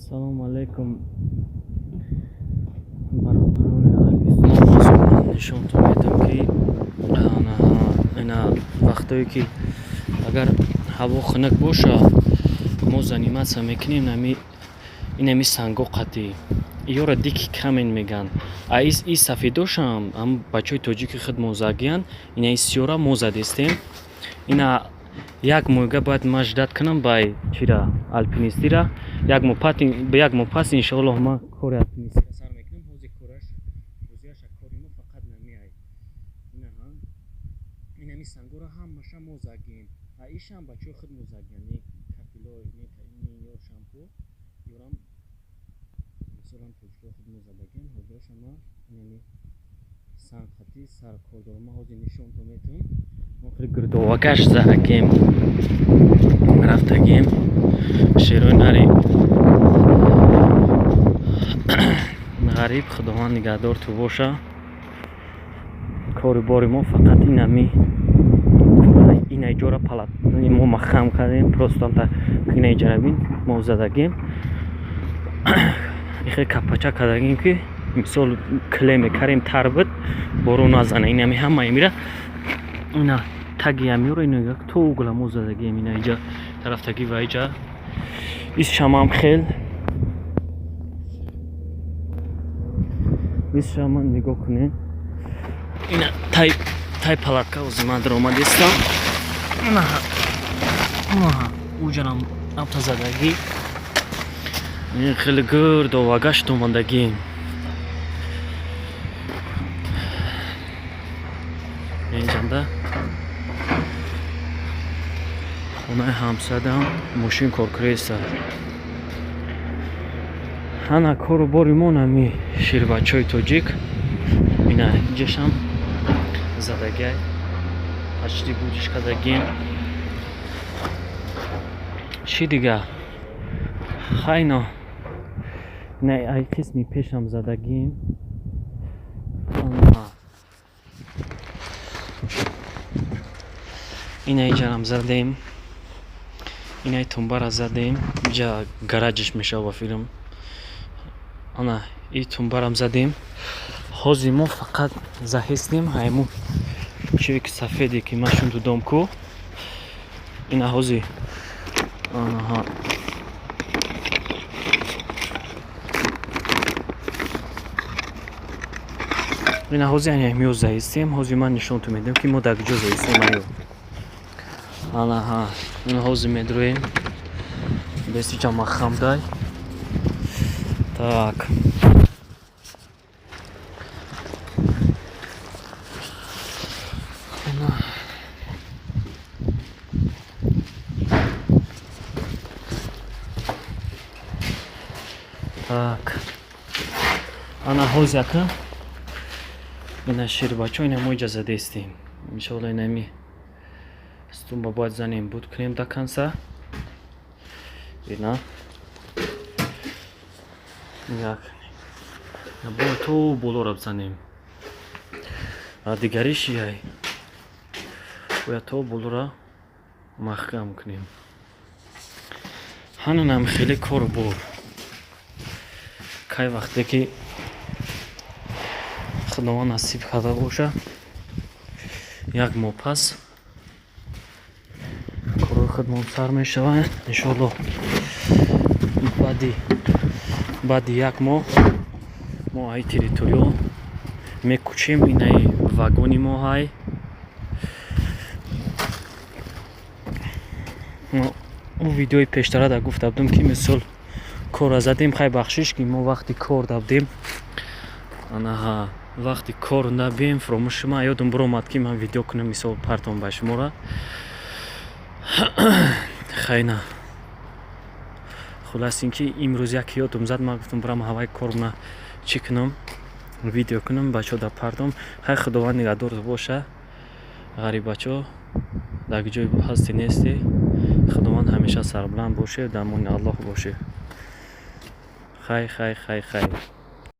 Салом алейкум бародарони аҳли Ислом. Нишонтон медам ки ина вақтое ки агар ҳаво хунук боша мо заниматсия мекунем инами санго қатӣ ёра дики камен меган и сафедошам ам бачаи тоҷики худ мозагиян инаи сиёра мо задестем ина як моҳига бояд ман ждат кунам бай чира алпинистира як моҳ пас иншоаллоҳ ман кори алпинистира сар мекунам ҳозир ҳозираш кори мо фақат намеай инами сангора ҳамаша мо загем ишам бачаи худ мозагиян не капило не ё шампу ёрам мисолан тоҷикои худ мозадагиян ҳозирашам ман инами санқати сар кор дорам ман ҳозир нишонтон метавам охири гирдовакаш заракем рафтагем шерои нари ғариб худованд нигаҳдор ту боша кори бори мо фақат инай ҷора палат мо махам кардем просто инай ҷарабин мо задагем ихе капача кардагем ки мисол кле мекарем тар бид борон назана инами ҳамаи мира ина таги амёро ина як тогла мо задагем ина иҷа тарафтаги ва иҷа исшамам хел исшама нигоҳ кунем ина тай палатка ози ман даромадистам уҷарам афта задагӣ хеле гирд овагашт омадагӣ инҷанда хонаи ҳамсадам мошин коркреса ҳана кору бори мо нами ширбачаи тоҷик ина иҷашам задагай пачти будиш кардагим чӣ дига хайно ина ай қисми пешам задагим ина иҷарам задем инаи тумбара задем иҷа гараҷиш мешава филм ана и тумбарам задем ҳозир мо фақат заҳистем ҳайму чие ки сафеде ки ман шундудом ку ина ҳозир ина ҳозир аниҳмиё заҳистем ҳозир ман нишонту медем ки мо дар куҷо заҳистем аё анаҳа ина ҳозир медроем бесиҷа махамдай так так ана ҳозир ака ина ширбачо ина мо иҷа задестем иншоалло инами стумба бояд занем буд кунем да канса ина як бояд то болора бзанем дигариш яй бояд то болора маҳкам кунем ҳананам хеле кор бор кай вақте ки худованд насиб карда боша як моҳ пас корои худмон сар мешавад иншоаллоҳ баъди як моҳ мо ай территорио мекучем инаи вагони мо ҳай видеои пештара да гуфта будам ки мисол кора задем хай бахшиш ки мо вақти кор давдем анаҳа вақти кор набием фуромӯши ман ёдам биромад ки ман видео кунам мисол партом ба шумора хайна хулас ин ки имрӯз яке ёдам зад ман гуфтам бирам ҳаваи корна чӣ кунам видео кунам бачаҳо дар партом хай худованд нигаҳдор боша ғариб бачаҳо дар куҷои ҳасти несте худованд ҳамеша сарбуланд боше дар амони аллоҳ боше хай